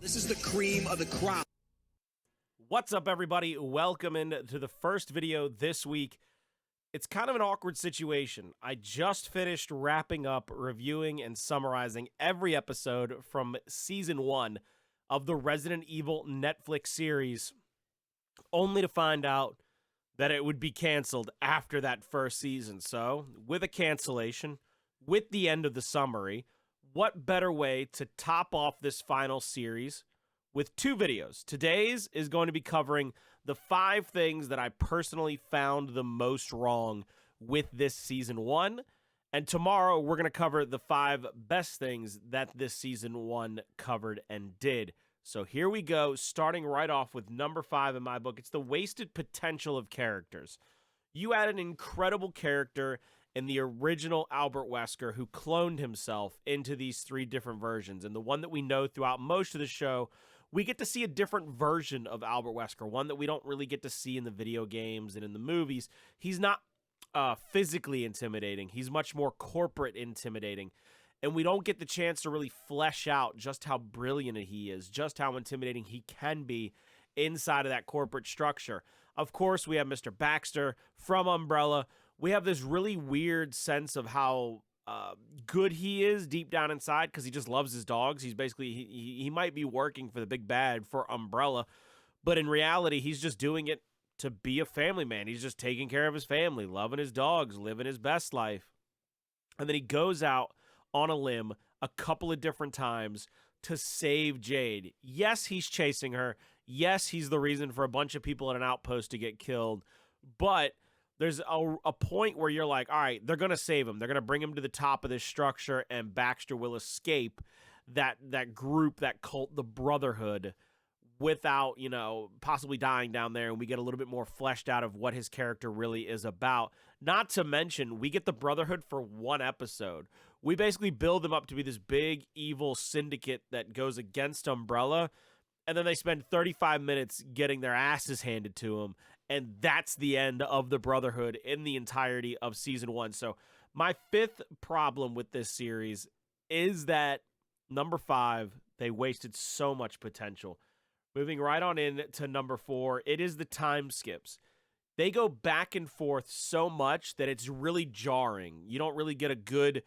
This is the cream of the crop. What's up, everybody? Welcome into the first video this week. It's kind of an awkward situation. I just finished wrapping up, reviewing, and summarizing every episode from Season 1 of the Resident Evil Netflix series, only to find out that it would be canceled after that first season. So, with a cancellation, with the end of the summary, what better way to top off this final series with two videos? Today's is going to be covering the 5 things that I personally found the most wrong with this season 1. And tomorrow we're going to cover the 5 best things that this season 1 covered and did. So here we go, starting right off with number 5 in my book. It's the wasted potential of characters. You had an incredible character in the original Albert Wesker who cloned himself into these 3 different versions. And the one that we know throughout most of the show, we get to see a different version of Albert Wesker, one that we don't really get to see in the video games and in the movies. He's not physically intimidating. He's much more corporate intimidating. And we don't get the chance to really flesh out just how brilliant he is, just how intimidating he can be inside of that corporate structure. Of course, we have Mr. Baxter from Umbrella. We have this really weird sense of how good he is deep down inside because he just loves his dogs. He's basically, he might be working for the big bad for Umbrella, but in reality, he's just doing it to be a family man. He's just taking care of his family, loving his dogs, living his best life. And then he goes out on a limb a couple of different times to save Jade. Yes, he's chasing her. Yes, he's the reason for a bunch of people at an outpost to get killed. But there's a point where you're like, all right, they're going to save him. They're going to bring him to the top of this structure, and Baxter will escape that group, that cult, the Brotherhood, without, possibly dying down there, and we get a little bit more fleshed out of what his character really is about. Not to mention, we get the Brotherhood for 1 episode. We basically build them up to be this big, evil syndicate that goes against Umbrella, and then they spend 35 minutes getting their asses handed to them, and that's the end of the Brotherhood in the entirety of Season 1. So my 5th problem with this series is that, number 5, they wasted so much potential. Moving right on in to number 4, it is the time skips. They go back and forth so much that it's really jarring. You don't really get a good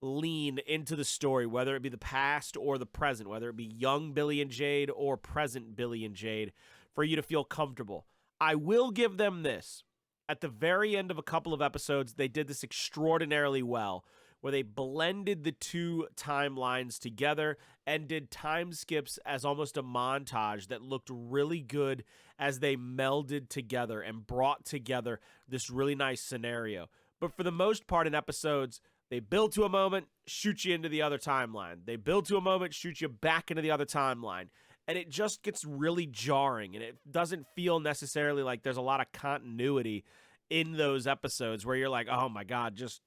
lean into the story, whether it be the past or the present, whether it be young Billy and Jade or present Billy and Jade, for you to feel comfortable. I will give them this. At the very end of a couple of episodes, they did this extraordinarily well, where they blended the 2 timelines together and did time skips as almost a montage that looked really good as they melded together and brought together this really nice scenario. But for the most part in episodes, they build to a moment, shoot you into the other timeline. They build to a moment, shoot you back into the other timeline. And it just gets really jarring, and it doesn't feel necessarily like there's a lot of continuity in those episodes where you're like, oh my God, just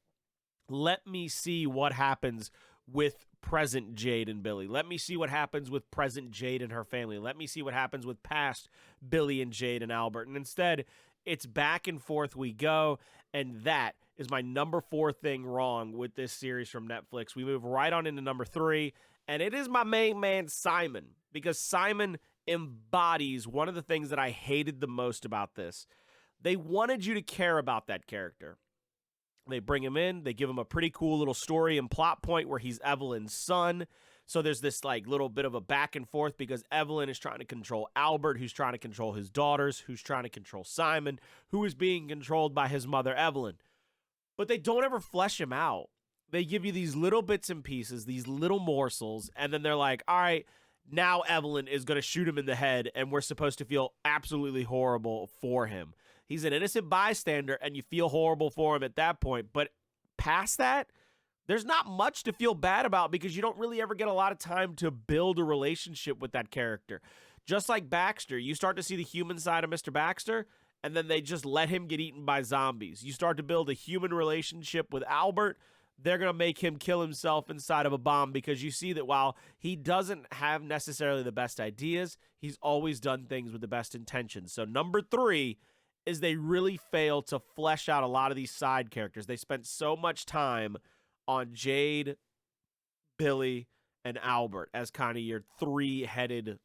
let me see what happens with present Jade and Billy. Let me see what happens with present Jade and her family. Let me see what happens with past Billy and Jade and Albert. And instead, it's back and forth we go, and that is my number 4 thing wrong with this series from Netflix. We move right on into number 3, and it is my main man, Simon, because Simon embodies one of the things that I hated the most about this. They wanted you to care about that character. They bring him in, they give him a pretty cool little story and plot point where he's Evelyn's son. So there's this little bit of a back and forth because Evelyn is trying to control Albert, who's trying to control his daughters, who's trying to control Simon, who is being controlled by his mother, Evelyn. But they don't ever flesh him out. They give you these little bits and pieces, these little morsels, and then they're like, all right, now Evelyn is going to shoot him in the head, and we're supposed to feel absolutely horrible for him. He's an innocent bystander, and you feel horrible for him at that point. But past that, there's not much to feel bad about because you don't really ever get a lot of time to build a relationship with that character. Just like Baxter, you start to see the human side of Mr. Baxter, and then they just let him get eaten by zombies. You start to build a human relationship with Albert. They're going to make him kill himself inside of a bomb because you see that while he doesn't have necessarily the best ideas, he's always done things with the best intentions. So number 3 is they really fail to flesh out a lot of these side characters. They spent so much time on Jade, Billy, and Albert as kind of your three-headed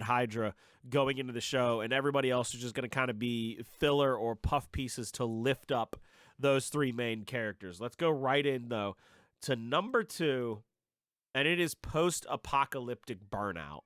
Hydra going into the show, and everybody else is just going to kind of be filler or puff pieces to lift up those three main characters. Let's go right in, though, to number 2, and it is Postapocalyptic Burnout.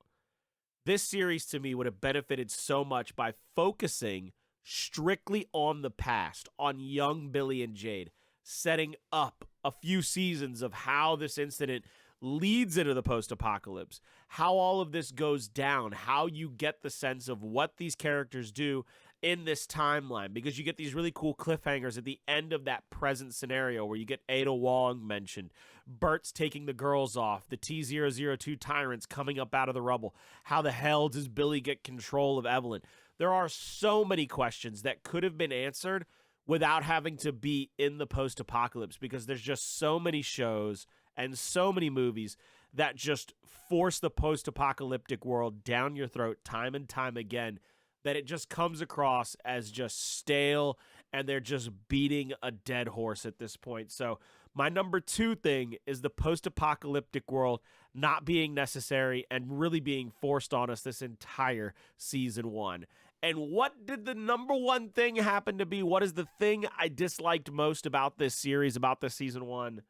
This series, to me, would have benefited so much by focusing strictly on the past, on young Billy and Jade, setting up a few seasons of how this incident leads into the post-apocalypse, how all of this goes down, how you get the sense of what these characters do in this timeline, because you get these really cool cliffhangers at the end of that present scenario where you get Ada Wong mentioned, Bert's taking the girls off, the T-002 tyrants coming up out of the rubble. How the hell does Billy get control of Evelyn? There are so many questions that could have been answered without having to be in the post-apocalypse, because there's just so many shows and so many movies that just force the post-apocalyptic world down your throat time and time again, that it just comes across as just stale, and they're just beating a dead horse at this point. So my number 2 thing is the post-apocalyptic world not being necessary and really being forced on us this entire season 1. And what did the number 1 thing happen to be? What is the thing I disliked most about this series, about this season 1?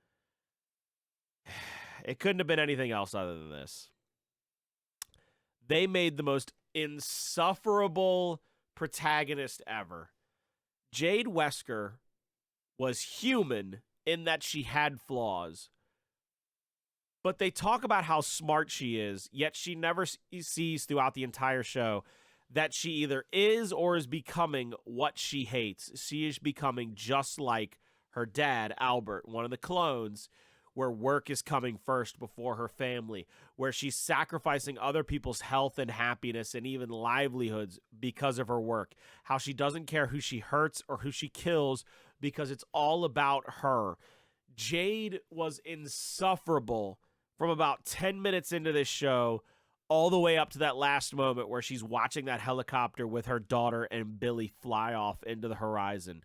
It couldn't have been anything else other than this. They made the most insufferable protagonist ever. Jade Wesker was human in that she had flaws, but they talk about how smart she is, yet she never sees throughout the entire show that she either is or is becoming what she hates. She is becoming just like her dad, Albert, one of the clones, where work is coming first before her family, where she's sacrificing other people's health and happiness and even livelihoods because of her work, how she doesn't care who she hurts or who she kills because it's all about her. Jade was insufferable from about 10 minutes into this show all the way up to that last moment where she's watching that helicopter with her daughter and Billy fly off into the horizon.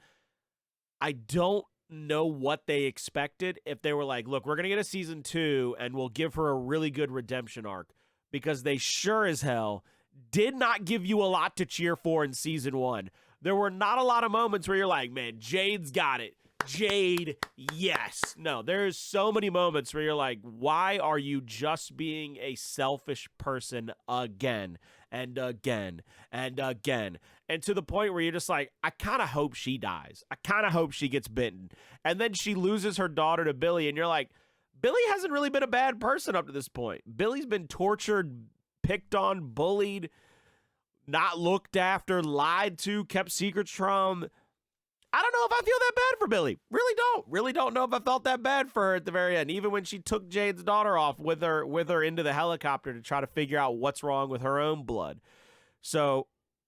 I don't know what they expected if they were like, look, we're going to get a season 2 and we'll give her a really good redemption arc, because they sure as hell did not give you a lot to cheer for in season 1. There were not a lot of moments where you're like, man, Jade's got it. Jade, yes. No, there's so many moments where you're like, why are you just being a selfish person again and again and again? And to the point where you're just like, I kind of hope she dies. I kind of hope she gets bitten. And then she loses her daughter to Billy, and you're like, Billy hasn't really been a bad person up to this point. Billy's been tortured, picked on, bullied, not looked after, lied to, kept secrets from. I don't know if I feel that bad for Billy. Really don't know if I felt that bad for her at the very end. Even when she took Jade's daughter off with her into the helicopter to try to figure out what's wrong with her own blood. So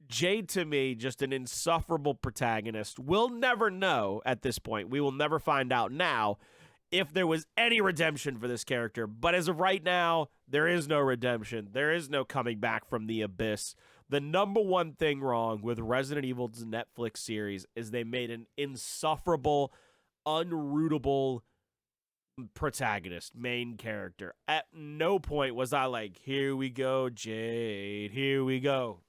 Jade, to me, just an insufferable protagonist. We'll never know at this point. We will never find out now if there was any redemption for this character. But as of right now, there is no redemption. There is no coming back from the abyss. The number 1 thing wrong with Resident Evil's Netflix series is they made an insufferable, unrootable protagonist, main character. At no point was I like, here we go, Jade, here we go.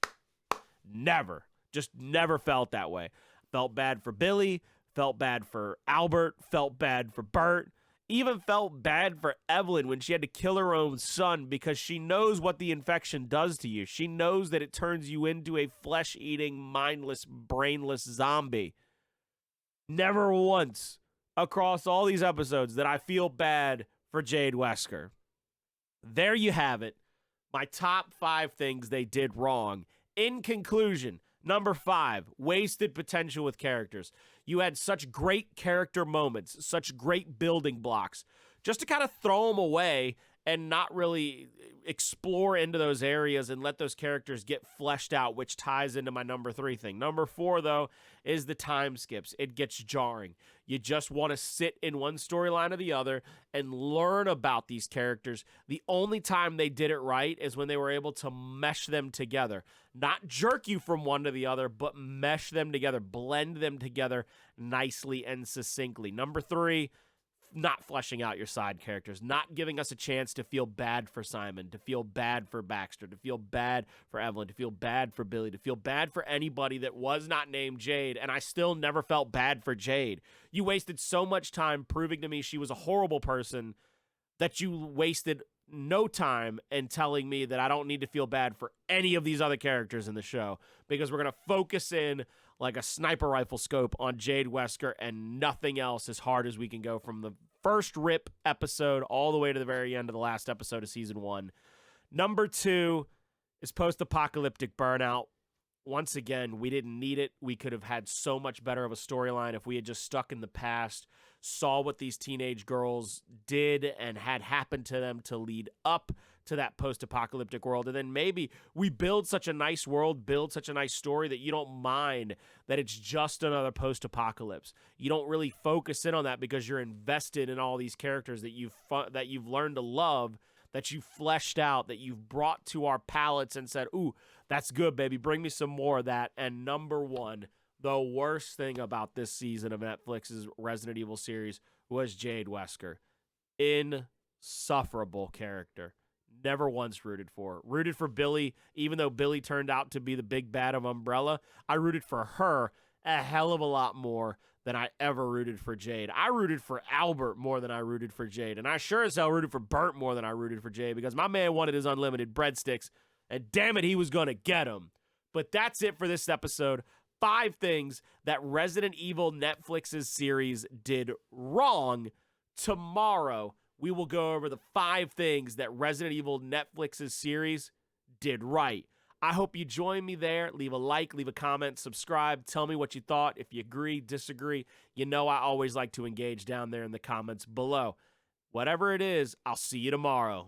Never. Just never felt that way. Felt bad for Billy, felt bad for Albert, felt bad for Bert. Even felt bad for Evelyn when she had to kill her own son, because she knows what the infection does to you. She knows that it turns you into a flesh-eating, mindless, brainless zombie. Never once across all these episodes did I feel bad for Jade Wesker. There you have it. My top 5 things they did wrong. In conclusion, number 5, wasted potential with characters. You had such great character moments, such great building blocks, just to kind of throw them away and not really explore into those areas and let those characters get fleshed out, which ties into my number 3 thing. Number 4, though, is the time skips. It gets jarring. You just want to sit in one storyline or the other and learn about these characters. The only time they did it right is when they were able to mesh them together. Not jerk you from one to the other, but mesh them together, blend them together nicely and succinctly. Number 3, not fleshing out your side characters, not giving us a chance to feel bad for Simon, to feel bad for Baxter, to feel bad for Evelyn, to feel bad for Billy, to feel bad for anybody that was not named Jade, and I still never felt bad for Jade. You wasted so much time proving to me she was a horrible person that you wasted no time in telling me that I don't need to feel bad for any of these other characters in the show, because we're going to focus in like a sniper rifle scope on Jade Wesker and nothing else as hard as we can go from the first rip episode all the way to the very end of the last episode of season 1. Number 2 is Postapocalyptic Burnout. Once again, we didn't need it. We could have had so much better of a storyline if we had just stuck in the past, saw what these teenage girls did and had happened to them to lead up to that post-apocalyptic world. And then maybe we build such a nice world, build such a nice story that you don't mind that it's just another post-apocalypse. You don't really focus in on that because you're invested in all these characters that you've learned to love, that you've fleshed out, that you've brought to our palates and said, ooh, that's good, baby. Bring me some more of that. And number 1, the worst thing about this season of Netflix's Resident Evil series was Jade Wesker. Insufferable character. Never once rooted for her. Rooted for Billy, even though Billy turned out to be the big bad of Umbrella. I rooted for her a hell of a lot more than I ever rooted for Jade. I rooted for Albert more than I rooted for Jade. And I sure as hell rooted for Bert more than I rooted for Jade, because my man wanted his unlimited breadsticks, and damn it, he was going to get them. But that's it for this episode. 5 things that Resident Evil Netflix's series did wrong. Tomorrow, we will go over the 5 things that Resident Evil Netflix's series did right. I hope you join me there. Leave a like, leave a comment, subscribe. Tell me what you thought. If you agree, disagree. You know I always like to engage down there in the comments below. Whatever it is, I'll see you tomorrow.